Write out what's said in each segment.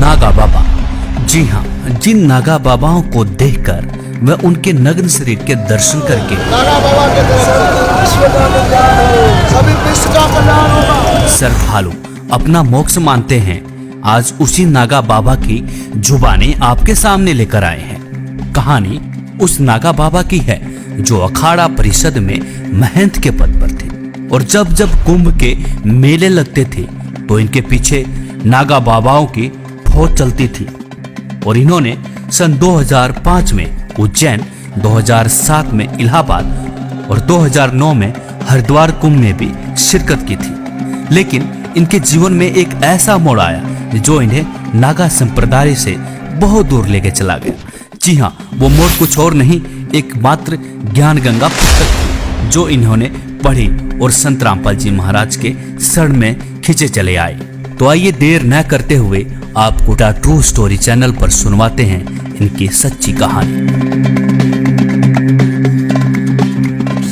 नागा बाबा। जी हाँ, जिन नागा बाबाओं को देखकर व उनके नग्न शरीर के दर्शन करके नागा बाबा के विश्व का कल्याण हो, सभी विश्व का कल्याण होगा। श्रद्धालु अपना मोक्ष मानते हैं, आज उसी नागा बाबा की जुबानी आपके सामने लेकर आए हैं। कहानी उस नागा बाबा की है जो अखाड़ा परिषद में महंत के पद पर थे और जब जब कुंभ के मेले लगते थे तो इनके पीछे नागा बाबाओं की फौज चलती थी और इन्होंने सन 2005 में उज्जैन, 2007 में इलाहाबाद और 2009 में हरिद्वार कुंभ में भी शिरकत की थी। लेकिन इनके जीवन में एक ऐसा मोड़ आया जो इन्हें नागा संप्रदाय से बहुत दूर लेके चला गया। जी हाँ, वो मोड़ कुछ और नहीं, एकमात्र ज्ञान गंगा पुस्तक थी जो इन्होंने पढ़ी और संत रामपाल जी महाराज के शरण में खींचे चले आए। तो आइए देर न करते हुए आपको ट्रू स्टोरी चैनल पर सुनवाते हैं इनकी सच्ची कहानी।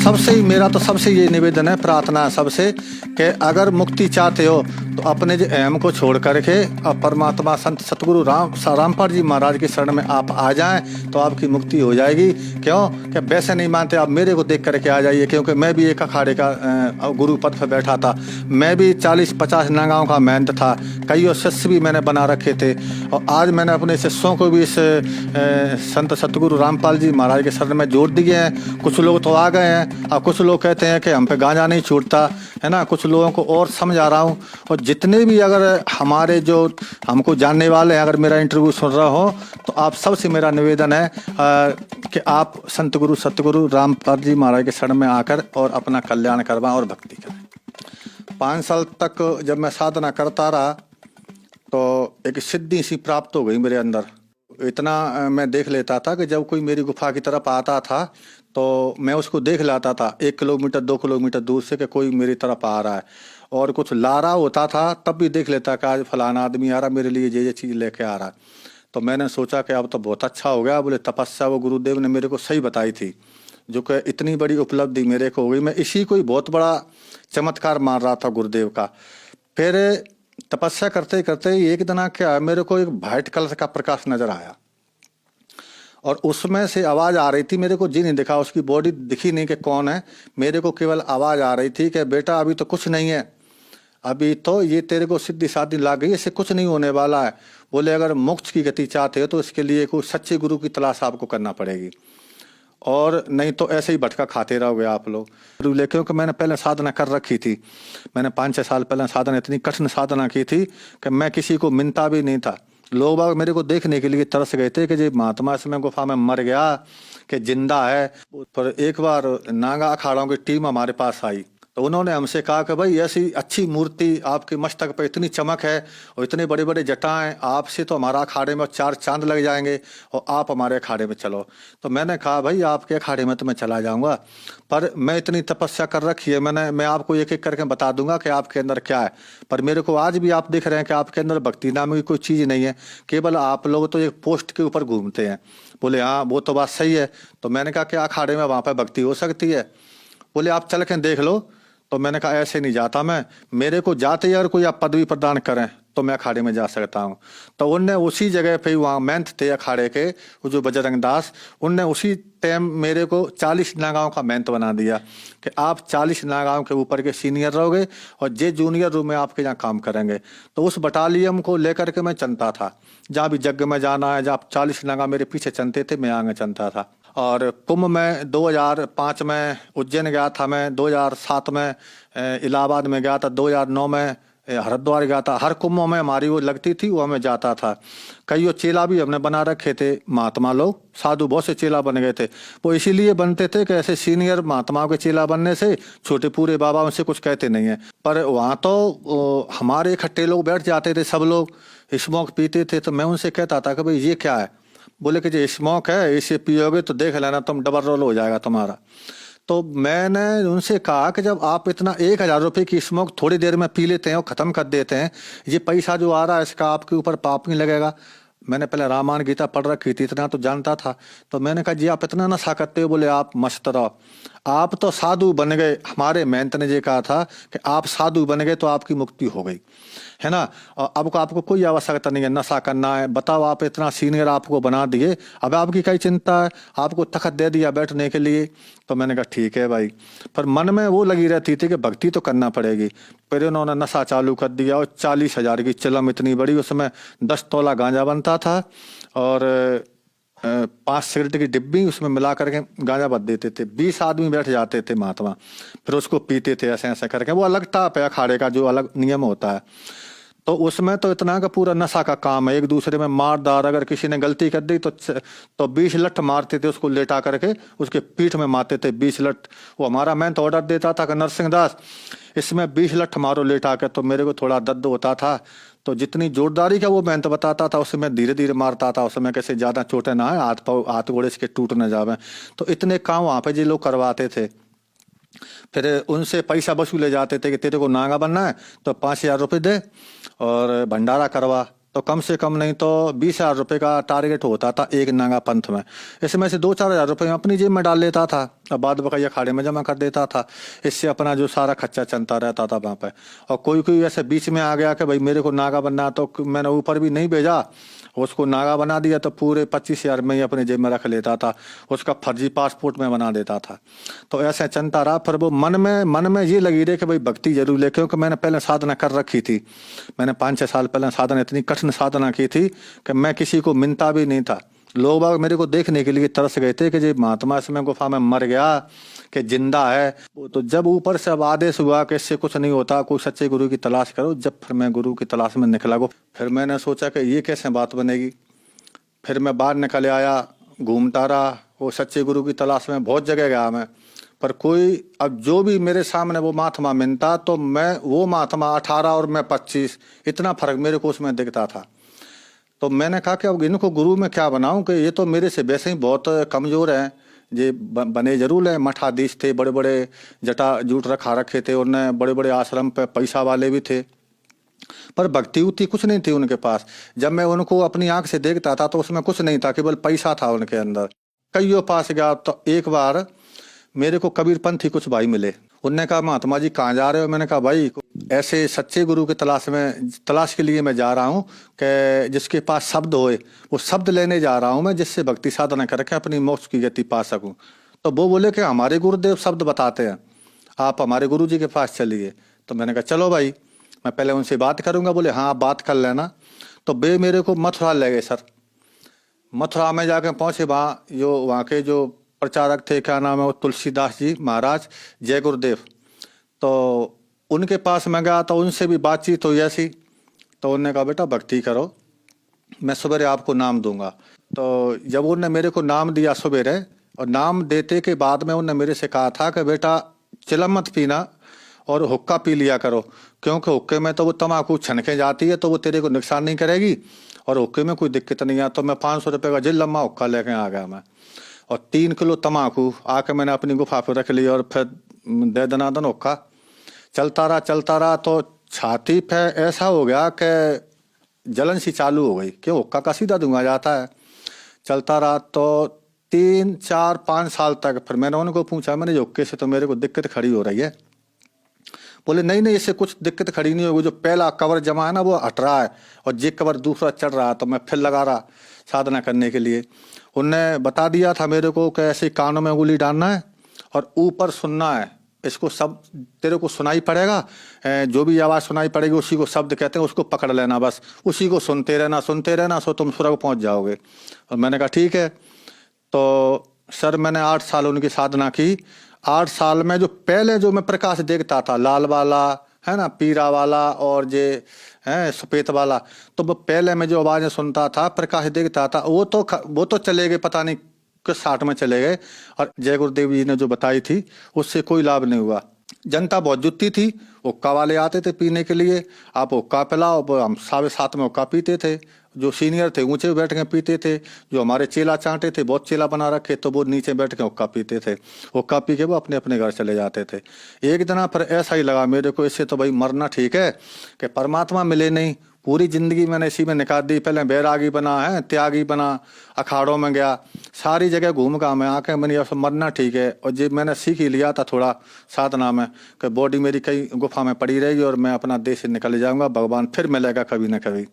सबसे मेरा तो सबसे ये निवेदन है, प्रार्थना है सबसे कि अगर मुक्ति चाहते हो तो अपने जो अहम को छोड़ करके अब परमात्मा संत सतगुरु रामपाल जी महाराज के शरण में आप आ जाएं तो आपकी मुक्ति हो जाएगी। क्यों कि वैसे नहीं मानते आप मेरे को देख करके आ जाइए, क्योंकि मैं भी एक अखाड़े का गुरु पद पर बैठा था। मैं भी 40-50 नागाओं का महंत था, कई शिष्य भी मैंने बना रखे थे और आज मैंने अपने शिष्यों को भी इस संत सतगुरु रामपाल जी महाराज के शरण में जोड़ दिए हैं। कुछ लोग तो आ गए हैं, अब कुछ लोग कहते हैं कि हम पे गांजा नहीं छूटता है ना। कुछ लोगों को और समझा रहा हूँ और जितने भी अगर हमारे जो हमको जानने वाले हैं, अगर मेरा इंटरव्यू सुन रहा हो तो आप सबसे मेरा निवेदन है कि आप संत गुरु सतगुरु रामपाल जी महाराज के शरण में आकर और अपना कल्याण करवाएं और भक्ति करें। 5 साल तक जब मैं साधना करता रहा तो एक सिद्धि सी प्राप्त हो गई मेरे अंदर। इतना मैं देख लेता था कि जब कोई मेरी गुफा की तरफ आता था तो मैं उसको देख लाता था 1 किलोमीटर 2 किलोमीटर दूर से कि कोई मेरी तरफ आ रहा है। और कुछ ला रहा होता था तब भी देख लेता कि आज फलाना आदमी आ रहा, मेरे लिए ये चीज़ लेके आ रहा है। तो मैंने सोचा कि अब तो बहुत अच्छा हो गया। बोले तपस्या वो गुरुदेव ने मेरे को सही बताई थी, जो कि इतनी बड़ी उपलब्धि मेरे को हो गई। मैं इसी को ही बहुत बड़ा चमत्कार मान रहा था गुरुदेव का। फिर तपस्या करते करते एक दिन क्या मेरे को एक वाइट कलर का प्रकाश नजर आया और उसमें से आवाज़ आ रही थी। मेरे को जी नहीं दिखा, उसकी बॉडी दिखी नहीं कि कौन है। मेरे को केवल आवाज़ आ रही थी कि बेटा अभी तो कुछ नहीं है, अभी तो ये तेरे को सिद्धि साधी लग गई, इससे कुछ नहीं होने वाला है। बोले अगर मोक्ष की गति चाहते हो तो इसके लिए कोई सच्चे गुरु की तलाश आपको करना पड़ेगी और नहीं तो ऐसे ही भटका खाते रहोगे आप लोग। क्योंकि मैंने पहले साधना कर रखी थी, मैंने 5-6 साल पहले साधना, इतनी कठिन साधना की थी कि मैं किसी को मिलता भी नहीं था। लोग बाग मेरे को देखने के लिए तरस गए थे कि जी महात्मा इसमें गुफा में मर गया कि जिंदा है। पर एक बार नागा अखाड़ों की टीम हमारे पास आई तो उन्होंने हमसे कहा कि भाई ऐसी अच्छी मूर्ति आपके मस्तक पे इतनी चमक है और इतने बड़े बड़े जटाएं, आपसे तो हमारा अखाड़े में 4 चांद लग जाएंगे और आप हमारे अखाड़े में चलो। तो मैंने कहा भाई आपके अखाड़े में तो मैं चला जाऊंगा, पर मैं इतनी तपस्या कर रखी है, मैं आपको एक एक करके बता दूंगा कि आपके अंदर क्या है। पर मेरे को आज भी आप दिख रहे हैं कि आपके अंदर भक्ति नाम की कोई चीज़ नहीं है, केवल आप लोग तो एक पोस्ट के ऊपर घूमते हैं। बोले हाँ वो तो बात सही है। तो मैंने कहा कि अखाड़े में वहाँ पर भक्ति हो सकती है? बोले आप चल के देख लो। तो मैंने कहा ऐसे नहीं जाता मैं, मेरे को जाते ही अगर कोई आप पदवी प्रदान करें तो मैं अखाड़े में जा सकता हूँ। तो उनने उसी जगह पे वहाँ महंत थे अखाड़े के, वो जो बजरंग दास, उनने उसी टाइम मेरे को 40 नागाओं का महंत बना दिया कि आप 40 नागाओं के ऊपर के सीनियर रहोगे और जे जूनियर रूम में आपके यहाँ काम करेंगे। तो उस बटालियन को लेकर के मैं चलता था, जहाँ भी यज्ञ में जाना है, जहाँ 40 नागा मेरे पीछे चलते थे मैं आगे चलता था। और कुंभ में 2005 में उज्जैन गया था मैं, 2007 में इलाहाबाद में गया था, 2009 में हरिद्वार गया था। हर कुंभ में हमारी वो लगती थी, वो हमें जाता था। कई वो चेला भी हमने बना रखे थे, महात्मा लोग, साधु बहुत से चेला बन गए थे। वो इसीलिए बनते थे कि ऐसे सीनियर महात्माओं के चेला बनने से छोटे पूरे बाबा उनसे कुछ कहते नहीं है। पर वहाँ तो हमारे इकट्ठे लोग बैठ जाते थे, सब लोग स्मोक पीते थे। तो मैं उनसे कहता था कि भाई ये क्या है? बोले कि जो स्मोक है इसे पियोगे तो देख लेना तुम डबल रोल हो जाएगा तुम्हारा। तो मैंने उनसे कहा कि जब आप इतना 1000 रुपये की स्मोक थोड़ी देर में पी लेते हैं और ख़त्म कर देते हैं, ये पैसा जो आ रहा है इसका आपके ऊपर पाप नहीं लगेगा? मैंने पहले रामायण गीता पढ़ रखी थी, इतना तो जानता था। तो मैंने कहा जी आप इतना नशा करते हो? बोले आप मस्त रहो, आप तो साधु बन गए। हमारे महंत ने ये कहा था कि आप साधु बन गए तो आपकी मुक्ति हो गई। है ना। और अब को आपको कोई आवश्यकता नहीं है नशा करना है। बताओ, आप इतना सीनियर आपको बना दिए, अब आपकी क्या चिंता है, आपको तखत दे दिया बैठने के लिए। तो मैंने कहा ठीक है भाई, पर मन में वो लगी रहती थी कि भक्ति तो करना पड़ेगी। फिर उन्होंने नशा चालू कर दिया और 40,000 की चिलम इतनी बड़ी, उसमें 10 तोला गांजा बनता था और 5 सिगरेट की डिब्बी उसमें मिला करके गांजा भर देते थे। 20 आदमी बैठ जाते थे महात्मा, फिर उसको पीते थे ऐसे ऐसे करके। वो अलग टाप है अखाड़े का, जो अलग नियम होता है। तो उसमें तो इतना का पूरा नशा का काम है, एक दूसरे में मारदार। अगर किसी ने गलती कर दी तो 20 लठ मारते थे, उसको लेटा करके उसके पीठ में मारते थे 20 लठ। वो हमारा मैं तो ऑर्डर देता था कि नरसिंह दास इसमें 20 लठ मारो लेटा के। तो मेरे को थोड़ा दर्द होता था, तो जितनी जोरदारी का वो मैं तो बताता था, उसमें धीरे धीरे मारता था। उसमें कैसे ज्यादा चोटें ना आए, हाथ घोड़े इसके टूट न जावे। तो इतने काम वहां पे जी लोग करवाते थे। फिर उनसे पैसा वसूले जाते थे कि तेरे को नागा बनना है तो 5,000 रुपये दे और भंडारा करवा। तो कम से कम नहीं तो 20,000 रुपये का टारगेट होता था एक नागा पंथ में। इसमें से 2-4 हज़ार रुपये अपनी जेब में डाल लेता था और बाद बकाई अखाड़े में जमा कर देता था। इससे अपना जो सारा खर्चा चलता रहता था वहाँ पे। और कोई कोई ऐसे बीच में आ गया कि भाई मेरे को नागा बनना, तो मैंने ऊपर भी नहीं भेजा, उसको नागा बना दिया तो पूरे 25,000 में ही अपने जेब में रख लेता था, उसका फर्जी पासपोर्ट में बना देता था। तो ऐसे चलता रहा। फिर वो मन में ये लगी रही कि भाई भक्ति जरूर ले, क्योंकि मैंने पहले साधना कर रखी थी। मैंने 5-6 साल पहले साधना, इतनी कठिन साधना की थी कि मैं किसी को मिलता भी नहीं था। लोग बाग मेरे को देखने के लिए तरस गए थे कि जी महात्मा इसमें गुफा में मर गया कि जिंदा है। तो जब ऊपर से अब आदेश हुआ कि इससे कुछ नहीं होता, कोई सच्चे गुरु की तलाश करो, जब फिर मैं गुरु की तलाश में निकला गो। फिर मैंने सोचा कि ये कैसे बात बनेगी। फिर मैं बाहर निकल आया, घूमता रहा, वो सच्चे गुरु की तलाश में बहुत जगह गया मैं, पर कोई, अब जो भी मेरे सामने वो महात्मा मिलता तो मैं वो महात्मा 18 और मैं 25, इतना फर्क मेरे को उसमें दिखता था। तो मैंने कहा कि अब इनको गुरु में क्या बनाऊं कि ये तो मेरे से वैसे ही बहुत कमजोर हैं। ये बने जरूर है, मठाधीश थे, बड़े बड़े जटा जूट रखा रखे थे, उन्हें बड़े बड़े आश्रम पे पैसा वाले भी थे, पर भक्ति उतनी कुछ नहीं थी उनके पास। जब मैं उनको अपनी आंख से देखता था तो उसमें कुछ नहीं था, केवल पैसा था उनके अंदर। कईयों पास गया तो एक बार मेरे को कबीरपंथी कुछ भाई मिले। उनने कहा महात्मा जी कहाँ जा रहे हो? मैंने कहा भाई ऐसे सच्चे गुरु के तलाश के लिए मैं जा रहा हूँ कि जिसके पास शब्द होए, वो शब्द लेने जा रहा हूँ मैं, जिससे भक्ति साधना करके अपनी मोक्ष की गति पा सकूं। तो वो बोले कि हमारे गुरुदेव शब्द बताते हैं, आप हमारे गुरु जी के पास चलिए। तो मैंने कहा चलो भाई, मैं पहले उनसे बात करूंगा। बोले हाँ आप बात कर लेना। तो वे मेरे को मथुरा ले गए सर। मथुरा में जाके पहुंचे, वहाँ के जो प्रचारक थे, क्या नाम है वो, तुलसीदास जी महाराज, जय गुरुदेव। तो उनके पास मैं गया तो उनसे भी बातचीत हुई ऐसी। तो उन्होंने कहा बेटा भक्ति करो, मैं सवेरे आपको नाम दूंगा। तो जब उन्होंने मेरे को नाम दिया सवेरे, और नाम देते के बाद में उन्होंने मेरे से कहा था कि बेटा चिलम मत पीना और हुक्का पी लिया करो, क्योंकि हुक्के में तो वो तम्बाकू छनके जाती है तो वो तेरे को नुकसान नहीं करेगी और हुक्के में कोई दिक्कत नहीं है। तो मैं 500 रुपये का जिल लम्बा हुक्का लेके आ गया मैं, और 3 किलो तम्बाकू आके मैंने अपनी गुफा पर रख लिया, और फिर दे दनादन हुक्का चलता रहा। तो छाती पे ऐसा हो गया कि जलन सी चालू हो गई कि हुक्का का सीधा धुआं जाता है। चलता रहा तो 3, 4, 5 साल तक। फिर मैंने उनको पूछा, मैंने हुक्के से तो मेरे को दिक्कत खड़ी हो रही है। बोले नहीं इससे कुछ दिक्कत खड़ी नहीं होगी, जो पहला कवर जमा है ना वो हट रहा है और जे कवर दूसरा चढ़ रहा है। तो मैं फिर लगा रहा साधना करने के लिए। उनने बता दिया था मेरे को कि ऐसे कानों में उंगली डालना है और ऊपर सुनना है, इसको सब तेरे को सुनाई पड़ेगा, जो भी आवाज़ सुनाई पड़ेगी उसी को शब्द कहते हैं, उसको पकड़ लेना, बस उसी को सुनते रहना सो तुम स्वर्ग पहुंच जाओगे। और मैंने कहा ठीक है। तो सर मैंने 8 साल उनकी साधना की। 8 साल में जो पहले जो मैं प्रकाश देखता था, लाल वाला है ना, पीरा वाला और जे है सफेद वाला, तो वो पहले मैं जो आवाज़ें सुनता था, प्रकाश देखता था, वो तो चले गए, पता नहीं किस 60 में चले गए। और जय गुरुदेव जी ने जो बताई थी उससे कोई लाभ नहीं हुआ। जनता बहुत जुटती थी, हुक्का वाले आते थे पीने के लिए, आप हुक्का पिलाओ, हम 7:30 में हुक्का पीते थे। जो सीनियर थे ऊंचे बैठ के पीते थे, जो हमारे चेला चांटे थे, बहुत चेला बना रखे, तो वो नीचे बैठ के हुक्का पीते थे। हुक्का पी के वो अपने अपने घर चले जाते थे। एक दिन फिर ऐसा ही लगा मेरे को, इससे तो भाई मरना ठीक है कि परमात्मा मिले नहीं, पूरी जिंदगी मैंने इसी में निकाल दी। पहले बैरागी बना है, त्यागी बना, अखाड़ों में गया, सारी जगह घूम का मैं आके मैंने अब मरना ठीक है। और जब मैंने सीख ही लिया था थोड़ा साधना में कि बॉडी मेरी कई गुफा में पड़ी रहेगी और मैं अपना देश से निकल जाऊंगा, भगवान फिर मिलेगा कभी ना कभी।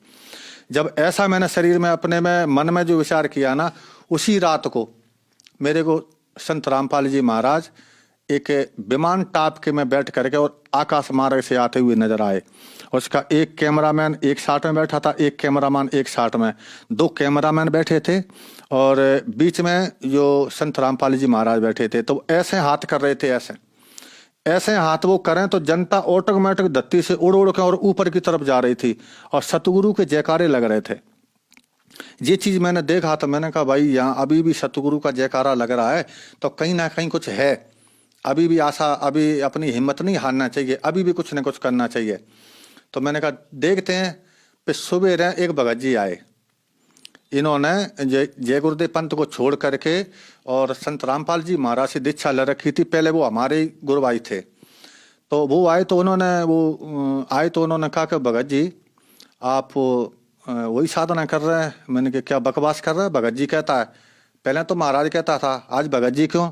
जब ऐसा मैंने शरीर में अपने में मन में जो विचार किया ना, उसी रात को मेरे को संत रामपाल जी महाराज एक विमान टाप के में बैठ करके और आकाश मार्ग से आते हुए नजर आए। उसका एक कैमरामैन एक साथ में बैठा था, एक कैमरामैन एक साथ में, 2 कैमरामैन बैठे थे और बीच में जो संत रामपाल जी महाराज बैठे थे। तो ऐसे हाथ कर रहे थे, ऐसे हाथ वो करें तो जनता ऑटोमेटिक धरती से उड़ उड़ के और ऊपर की तरफ जा रही थी और सतगुरु के जयकारे लग रहे थे। ये चीज मैंने देखा तो मैंने कहा भाई यहाँ अभी भी सतगुरु का जयकारा लग रहा है तो कहीं ना कहीं कुछ है, अभी भी आशा, अभी अपनी हिम्मत नहीं हारना चाहिए, अभी भी कुछ न कुछ करना चाहिए। तो मैंने कहा देखते हैं। फिर सुबह एक भगत जी आए, इन्होंने जय गुरुदेव पंथ को छोड़ करके और संत रामपाल जी महाराज से दीक्षा ले रखी थी। पहले वो हमारे ही गुरु भाई थे। तो वो आए तो उन्होंने कहा कि भगत जी आप वही साधना कर रहे हैं। मैंने कहा क्या बकवास कर रहे हैं? भगत जी कहता है, पहले तो महाराज कहता था, आज भगत जी क्यों?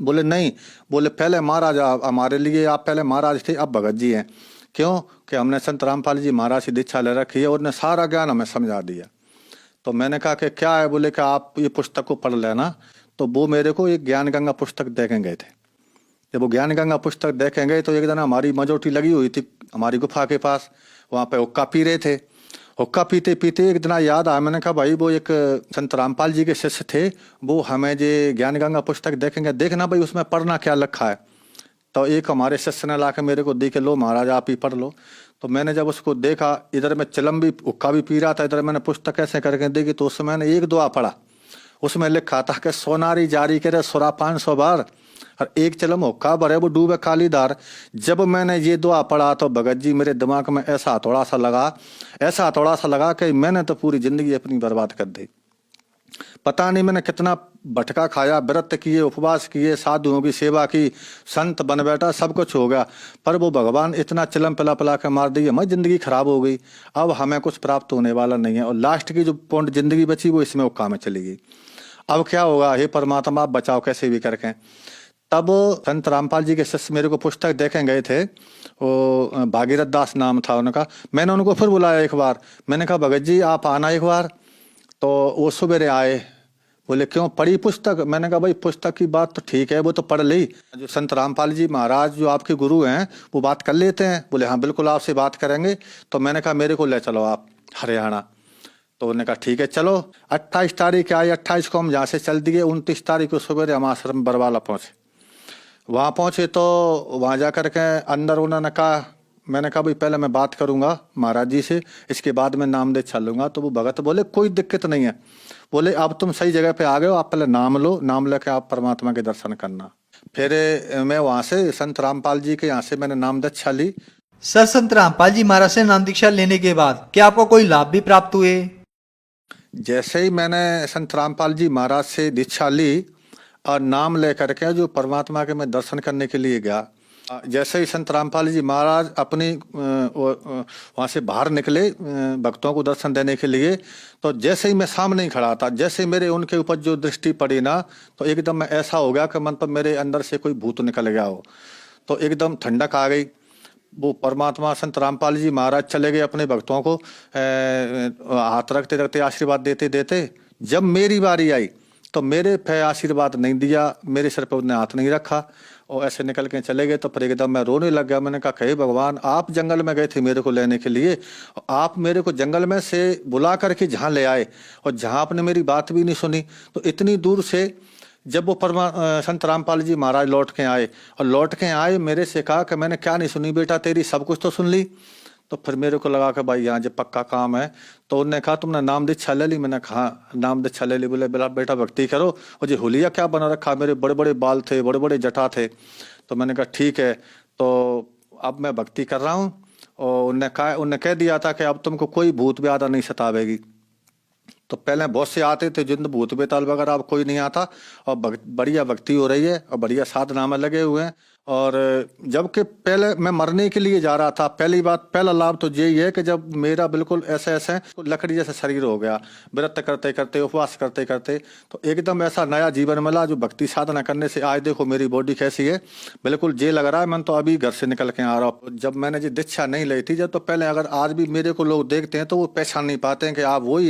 बोले नहीं, बोले पहले महाराज हमारे लिए आप पहले महाराज थे, अब भगत जी हैं। क्यों? कि हमने संत रामपाल जी महाराज से दीक्षा ले रखी है और उन्हें सारा ज्ञान हमें समझा दिया। तो मैंने कहा कि क्या है? बोले कि आप ये पुस्तक को पढ़ लेना। तो वो मेरे को एक ज्ञान गंगा पुस्तक देखें गए थे। जब वो ज्ञान गंगा पुस्तक देखें गए तो एक दिन हमारी मजोटी लगी हुई थी हमारी गुफा के पास, वहाँ पे हुक्का पी रहे थे। हुक्का पीते पीते एक दिन याद आया, मैंने कहा भाई वो एक संत रामपाल जी के शिष्य थे, वो हमें जो ज्ञान गंगा पुस्तक देखेंगे, देखना भाई उसमें पढ़ना क्या लिखा है। तो एक हमारे शिष्य ने ला के मेरे को देखे, लो महाराज आप ही पढ़ लो। तो मैंने जब उसको देखा, इधर मैं चिलम भी हुक्का भी पी रहा था, इधर मैंने पुस्तक ऐसे करके देखी तो उसमें मैंने एक दुआ पढ़ा। उसमें लिखा था कि सोनारी जारी करे सुरा 500 बार और एक चिलम हुक्का भरे वो डूबे काली धार। जब मैंने ये दुआ पढ़ा तो भगत जी मेरे दिमाग में ऐसा हथौड़ा सा लगा कि मैंने तो पूरी जिंदगी अपनी बर्बाद कर दी। पता नहीं मैंने कितना भटका खाया, व्रत किए, उपवास किए, साधुओं की सेवा की, संत बन बैठा, सब कुछ हो गया, पर वो भगवान इतना चिलम पिला पिला के मार दी, हमारी जिंदगी खराब हो गई। अब हमें कुछ प्राप्त होने वाला नहीं है और लास्ट की जो पौंड जिंदगी बची वो इसमें हुक्का में चली गई। अब क्या होगा? हे परमात्मा आप बचाओ कैसे भी करके। तब संत रामपाल जी के शिष्य मेरे को पुस्तक देखे गए थे, वो भागीरथ दास नाम था उनका। मैंने उनको फिर बुलाया एक बार, मैंने कहा भगत जी आप आना एक बार। तो वो सुबेरे आए, बोले क्यों पढ़ी पुस्तक? मैंने कहा भाई पुस्तक की बात तो ठीक है, वो तो पढ़ ली, जो संत रामपाल जी महाराज जो आपके गुरु हैं वो बात कर लेते हैं। बोले हाँ बिल्कुल आपसे बात करेंगे। तो मैंने कहा मेरे को ले चलो आप हरियाणा। तो उन्होंने कहा ठीक है चलो। 28 तारीख आई, 28 को हम यहाँ से चल दिए। 29 तारीख को सुबह हम आश्रम बरवाला पहुंचे। वहाँ पहुंचे तो वहाँ जा कर के अंदर उन्होंने कहा, मैंने कहा भाई पहले मैं बात करूंगा महाराज जी से, इसके बाद मैं नाम दे चलूंगा। तो वो भगत बोले कोई दिक्कत नहीं है, बोले अब तुम सही जगह पे आ गए हो, आप पहले नाम लो, नाम लेके आप परमात्मा के दर्शन करना। फिर मैं वहाँ से संत रामपाल जी के यहाँ से मैंने नाम दीक्षा ली। सर संत रामपाल जी महाराज से नाम दीक्षा लेने के बाद क्या आपको कोई लाभ भी प्राप्त हुए? जैसे ही मैंने संत रामपाल जी महाराज से दीक्षा ली और नाम लेकर के जो परमात्मा के मैं दर्शन करने के लिए गया, जैसे ही संत रामपाल जी महाराज अपनी वहाँ से बाहर निकले भक्तों को दर्शन देने के लिए, तो जैसे ही मैं सामने ही खड़ा था, जैसे मेरे उनके ऊपर जो दृष्टि पड़ी ना, तो एकदम मैं ऐसा हो गया कि मतलब मेरे अंदर से कोई भूत निकल गया हो। तो एकदम ठंडक आ गई। वो परमात्मा संत रामपाल जी महाराज चले गए अपने भक्तों को हाथ रखते रखते आशीर्वाद देते देते। जब मेरी बारी आई तो मेरे पे आशीर्वाद नहीं दिया, मेरे सर पे उन्होंने हाथ नहीं रखा और ऐसे निकल के चले गए। तो फिर एकदम मैं रोने लग गया। मैंने कहा हे भगवान, आप जंगल में गए थे मेरे को लेने के लिए, आप मेरे को जंगल में से बुला करके जहाँ ले आए और जहाँ आपने मेरी बात भी नहीं सुनी। तो इतनी दूर से जब वो संत रामपाल जी महाराज लौट के आए मेरे से कहा कि मैंने क्या नहीं सुनी बेटा तेरी, सब कुछ तो सुन ली। तो फिर मेरे को लगा कि भाई यहाँ जब पक्का काम है। तो उन्होंने कहा तुमने नाम दीक्षा ले ली? मैंने कहा नाम दीक्षा ले ली। बोले बेटा भक्ति करो। और जी हुलिया क्या बना रखा, मेरे बड़े बड़े बाल थे, बड़े बड़े जटा थे। तो मैंने कहा ठीक है, तो अब मैं भक्ति कर रहा हूँ। और उन्होंने कह दिया था कि अब तुमको कोई भूत व्याधा नहीं सतावेगी। तो पहले बहुत से आते थे जिन भूत बेताल वगैरह, अब कोई नहीं आता और बढ़िया भक्ति हो रही है और बढ़िया साधना में लगे हुए हैं और जबकि पहले मैं मरने के लिए जा रहा था, पहला लाभ तो यही है कि जब मेरा बिल्कुल ऐसे ऐसे लकड़ी जैसा शरीर हो गया, व्रत करते करते उपवास करते करते, तो एकदम ऐसा नया जीवन मिला जो भक्ति साधना करने से आज देखो मेरी बॉडी कैसी है, बिल्कुल ये लग रहा है मैं तो अभी घर से निकल के आ रहा हूँ। जब मैंने ये दीक्षा नहीं ली थी जब, तो पहले अगर आज भी मेरे को लोग देखते हैं तो वो पहचान नहीं पाते हैं कि आप वही